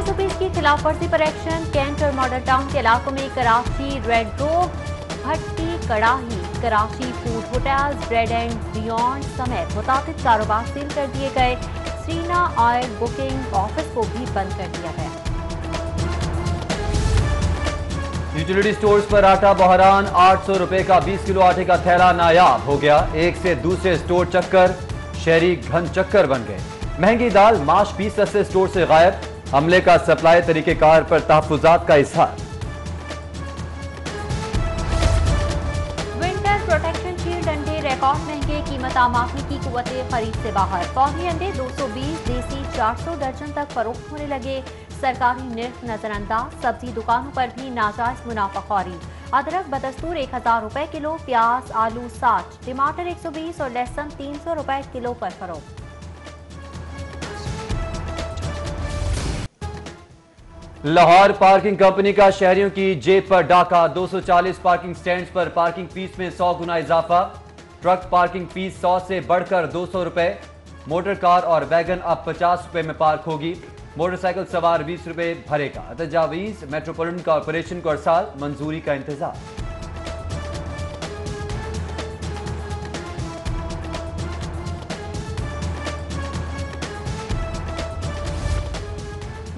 SOPs की खिलाफ वर्जी पर एक्शन। कैंट और मॉडल टाउन के इलाकों में कराची रेड रोव, भट्टी कड़ाही, Karachi food hotels, bread and beyond समेत मुताबिक कारोबार सील कर दिए गए। सीना ऑयल बुकिंग ऑफिस को भी बंद कर दिया गया। यूटिलिटी स्टोर्स पर आटा बहरान। 800 रुपए का 20 किलो आटे का थैला नायाब हो गया। एक से दूसरे स्टोर चक्कर, शहरी घन चक्कर बन गए। महंगी दाल, माश 20 से स्टोर से गायब। हमले का सप्लाई तरीकेकार पर तहफुजात का इजहार। विंटर प्रोटेक्शन शील्ड अंडे रिकॉर्ड महंगे। कीमत आम आदमी की कुव्वत खरीद से बाहर। पौधी अंडे 220, देसी 400 दर्जन तक फरोख्त होने लगे। सरकारी निर्ख नजरअंदाज। सब्जी दुकानों पर भी नाजायज मुनाफाखोरी। अदरक बदस्तूर 1000 रुपए किलो, प्याज आलू 60, टमाटर 120 और लहसुन 300 रुपए किलो पर फरोख्त। लाहौर पार्किंग कंपनी का शहरियों की जेब पर डाका। 240 पार्किंग स्टैंड्स पर पार्किंग फीस में 100 गुना इजाफा। ट्रक पार्किंग फीस 100 से बढ़कर 200 रुपए। मोटर कार और वैगन अब 50 रुपए में पार्क होगी। मोटरसाइकिल सवार 20 रुपए भरेगा। तजावीज मेट्रोपॉलिटन कॉर्पोरेशन को हर साल मंजूरी का इंतजार।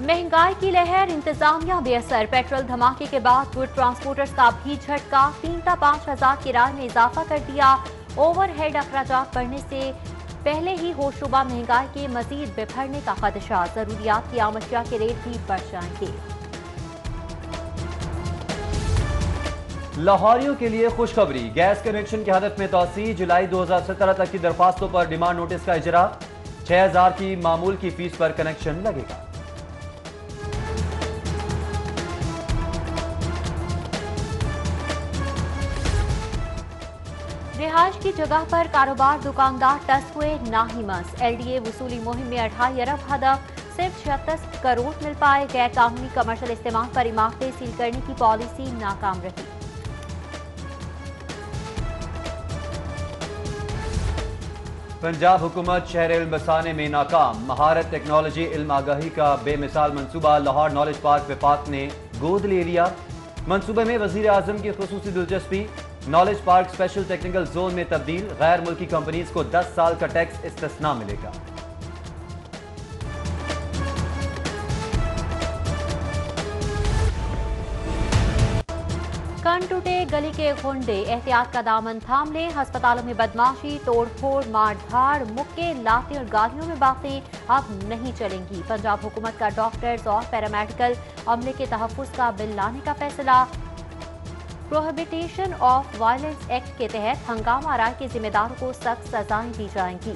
महंगाई की लहर, इंतजामिया बेअसर। पेट्रोल धमाके के बाद गुड ट्रांसपोर्टर्स का भी झटका। 3 ता 5,000 किराए में इजाफा कर दिया। ओवरहेड अखराजात बढ़ने से पहले ही होशरुबा महंगाई के मजीद बिफरने का खदशा। जरूरियात की आम अशिया के रेट भी बढ़ जाएंगे। लाहौरियों के लिए खुशखबरी। गैस कनेक्शन की हदफ में तोसी। जुलाई 2017 तक की दरखास्तों पर डिमांड नोटिस का इजरा। 6000 की मामूल की फीस पर कनेक्शन लगेगा। रिहाइश की जगह पर कारोबार, दुकानदार टस हुए नाहिमस। LDA वसूली मुहिम में 2.5 अरब हदफ, सिर्फ 76 करोड़ मिल पाए। गैर कानूनी कमर्शियल इस्तेमाल पर इमारतें सील करने की पॉलिसी नाकाम रही। पंजाब हुकूमत शहर इल्म बसाने में नाकाम। महारत, टेक्नोलॉजी, इल्म आगाही का बेमिसाल मंसूबा लाहौर नॉलेज पार्क विफाक ने गोद ले लिया। मंसूबे में वजीर आजम की खुसूसी दिलचस्पी। Knowledge park special technical zone में तब्दील। गैर मुल्की कंपनीज को 10 साल का टैक्स इस्तिस्ना मिलेगा। कन टूटे गली के गुंडे, एहतियात का दामन थाम ले। अस्पतालों में बदमाशी, तोड़फोड़, मारधाड़, मुक्के, लाते और गालियों में बातें अब नहीं चलेंगी। पंजाब हुकूमत का डॉक्टर्स और पैरामेडिकल अमले के तहफ्फुज़ का बिल लाने का फैसला। प्रोहिबिटेशन ऑफ वायलेंस एक्ट के तहत हंगामा आराई के जिम्मेदारों को सख्त सजाएं दी जाएंगी।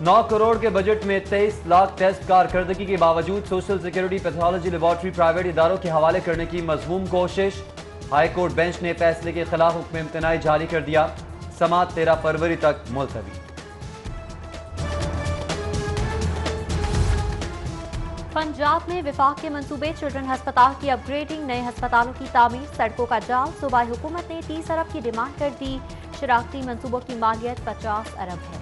9 करोड़ के बजट में 23 लाख टेस्ट कारकर्दगी के बावजूद social security pathology laboratory private इदारों के हवाले करने की मजमूम कोशिश। हाई कोर्ट बेंच ने फैसले के खिलाफ हुक्म इम्तनाई जारी कर दिया। समाअत 13 फरवरी तक मुलतवी। पंजाब में विफाक के मंसूबे, चिल्ड्रन अस्पताल की अपग्रेडिंग, नए अस्पतालों की तामीर, सड़कों का जाल। सूबाई हुकूमत ने 30 अरब की डिमांड कर दी। शराकती मंसूबों की मालियत 50 अरब है।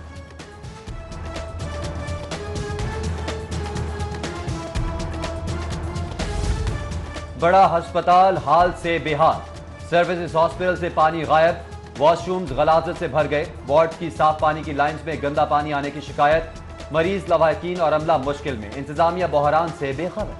बड़ा अस्पताल हाल से बेहाल। सर्विसेज हॉस्पिटल से पानी गायब। वॉशरूम्स गलाजत से भर गए। वार्ड की साफ पानी की लाइंस में गंदा पानी आने की शिकायत। मरीज, लवाहकीन और अमला मुश्किल में। इंतजामिया बहरान से बेखबर।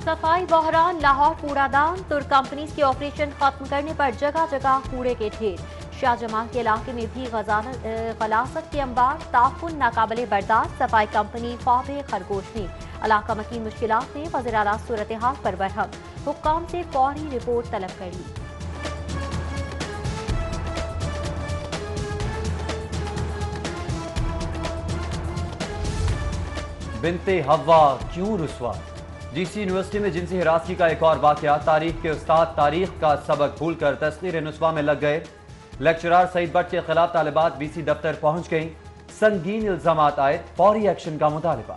सफाई बहरान, लाहौर कूड़ादान। तुर्क कंपनीज के ऑपरेशन खत्म करने पर जगह जगह कूड़े के ढेर। शाहजमाल के इलाके में भी गलासत के अंबार। ताफुन नाकाबिले बर्दाश्त। सफाई कंपनी ख्वाब खरगोश में इलाका मकीन मुश्किलात में। वज़ीर आला सूरत हाल पर बरहम। हुक्काम से फौरी रिपोर्ट तलब कर ली। बिनते हवा क्यों रुसवा। GC यूनिवर्सिटी में जिनसी हिरासती का एक और वाकया। तारीख के उस्ताद तारीख का सबक भूलकर तस्नीर नुस्वा में लग गए। लेक्चरर सईद भट्ट के खिलाफ तालिबात BC दफ्तर पहुंच गईं। संगीन इल्जामात आए, फौरी एक्शन का मुतालिबा।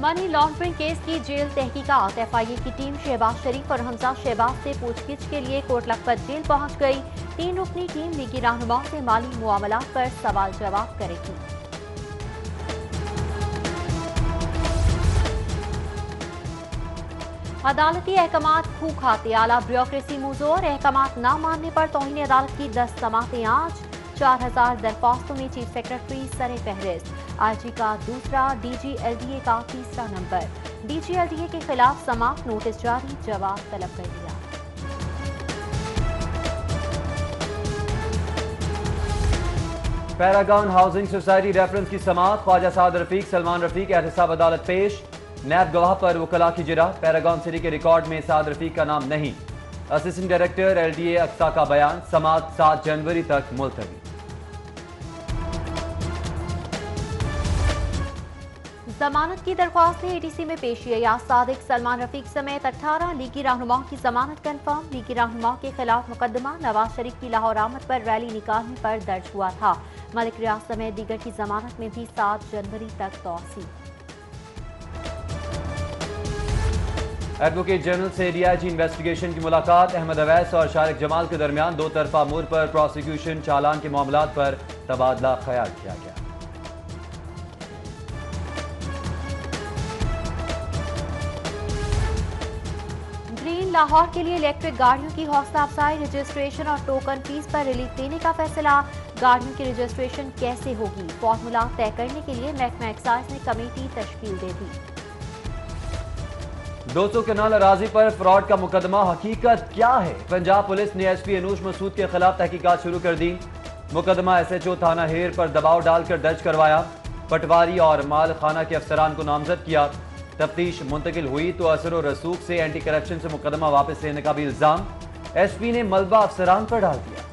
मनी लॉन्ड्रिंग केस की जेल तहकीकात। एफआईए की टीम शहबाज शरीफ और हमजा शहबाज से पूछगिछ के लिए कोट लखपत जेल पहुंच गई। 3 रुकनी टीम लीगी रहनुमाओं से माली मुआमलात पर सवाल जवाब करेगी। अदालती अहकामात खूब खाते, आला ब्यूरोक्रेसी मुजोर। अहकामात न मानने पर तौहीन अदालत की 10 समातें आज। 4000 दरख्वास्तों में चीफ सेक्रेटरी सरे फहरिस्त। आईजी का दूसरा, डीजी एलडीए का तीसरा नंबर। डीजी एलडीए के खिलाफ समात नोटिस जारी, जवाब तलब कर दिया। पैरागॉन हाउसिंग सोसाइटी रेफरेंस की समात। ख्वाजा साद रफीक, सलमान रफीक एहतसाब अदालत पेश। नैब गवाह पर वकला की जिरा। पैरागॉन सिटी के रिकॉर्ड में साद रफीक का नाम नहीं। असिस्टेंट डायरेक्टर एलडीए अक्सा का बयान। समात 7 जनवरी तक मुलतवी। जमानत की दरख्वास्त एडीसी में पेश अयाज सादिक, सलमान रफीक समेत 18 लीगी रहनुमाओं की जमानत कंफर्म। लीगी रहनुमाओं के खिलाफ मुकदमा नवाज शरीफ की लाहौर आमद पर रैली निकालने पर दर्ज हुआ था। मलिक रियाज समेत दीगर की जमानत में भी 7 जनवरी तक तौसील। एडवोकेट जनरल से डीआईजी इन्वेस्टिगेशन की मुलाकात। अहमद अवैस और शारिक जमाल के दरमियान 2 तरफा मोड़ पर प्रोसिक्यूशन चालान के मामलात पर तबादला ख्याल किया गया। ग्रीन लाहौर के लिए इलेक्ट्रिक गाड़ियों की हौसला अफजाई। रजिस्ट्रेशन और टोकन फीस पर रिलीफ देने का फैसला। गाड़ियों की रजिस्ट्रेशन कैसे होगी, फॉर्मूला तय करने के लिए महकमा एक्साइज ने कमेटी तश्कील दे दी। 200 कनाल अराजी पर फ्रॉड का मुकदमा, हकीकत क्या है? पंजाब पुलिस ने एसपी अनूश मसूद के खिलाफ तहकीकात शुरू कर दी। मुकदमा एसएचओ थाना हेर पर दबाव डालकर दर्ज करवाया। पटवारी और माल खाना के अफसरान को नामजद किया। तफ्तीश मुंतकिल हुई तो असर और रसूख से एंटी करप्शन से मुकदमा वापस लेने का भी इल्जाम एसपी ने मलबा अफसरान पर डाल दिया।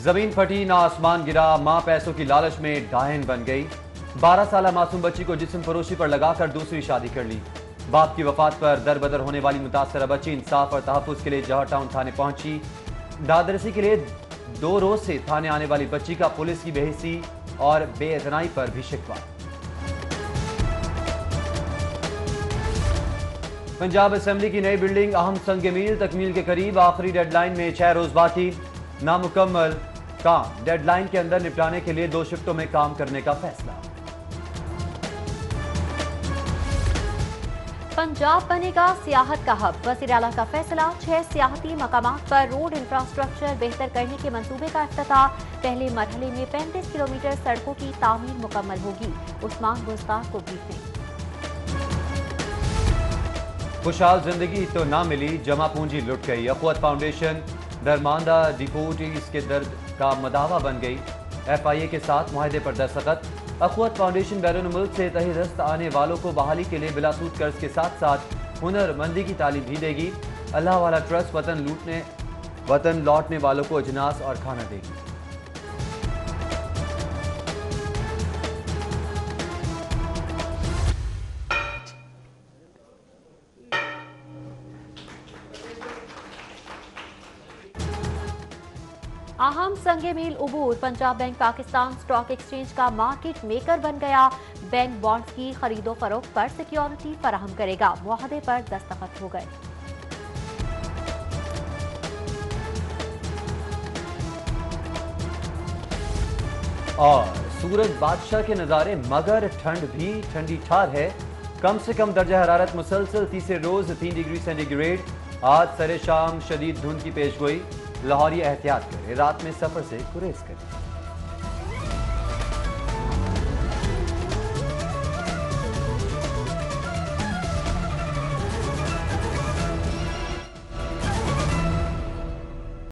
जमीन फटी ना आसमान गिरा, मां पैसों की लालच में डायन बन गई। 12 साल मासूम बच्ची को जिस्म फरोशी पर लगाकर दूसरी शादी कर ली। बाप की वफात पर दर बदर होने वाली मुतासरा बच्ची इंसाफ और तहफ्फुज के लिए जवाहर टाउन थाने पहुंची। दादरसी के लिए 2 रोज से थाने आने वाली बच्ची का पुलिस की बेहिसी और बेइतनाई पर भी शिकवा। पंजाब असेंबली की नई बिल्डिंग अहम संग मील तकमील के करीब। आखिरी डेडलाइन में 6 रोज बाकी। नामुकम्मल काम डेडलाइन के अंदर निपटाने के लिए 2 शिफ्टों में काम करने का फैसला। पंजाब बनेगा सियाहत का हब, वज़ीर आला का फैसला। 6 सियाहती मकामात पर रोड इंफ्रास्ट्रक्चर बेहतर करने के मंसूबे का इफ्तिताह। पहले मरहले में 35 किलोमीटर सड़कों की तामीर मुकम्मल होगी। उस्मान गुस्ताख को ब्रीफिंग। खुशहाल जिंदगी तो ना मिली, जमा पूंजी लुट गई। अखवत फाउंडेशन दरमानदा डिपोटीज के दर्द का मदावा बन गई। एफआईए के साथ मुआहदे पर दस्तखत। अखवत फाउंडेशन बैरून मुल्क से तहे दस्त आने वालों को बहाली के लिए बिलासूद कर्ज के साथ साथ हुनरमंदी की तालीम भी देगी। अल्लाह वाला ट्रस्ट वतन लौटने वालों को अजनास और खाना देगी। अहम संगे मील उबूर, Punjab bank Pakistan stock exchange का मार्केट मेकर बन गया। बैंक बॉन्ड्स की खरीदो फरोख्त पर सिक्योरिटी फराहम करेगा। मुआहदे पर दस्तखत हो गए। और सूरज बादशाह के नज़ारे, मगर ठंड भी ठंडी ठार है। कम से कम दर्जा हरारत मुसलसल तीसरे रोज 3 डिग्री सेंटीग्रेड। आज सरे शाम शदीद धुंध की पेशगोई। लाहौरी एहतियात करें, रात में सफर से गुरेज करें।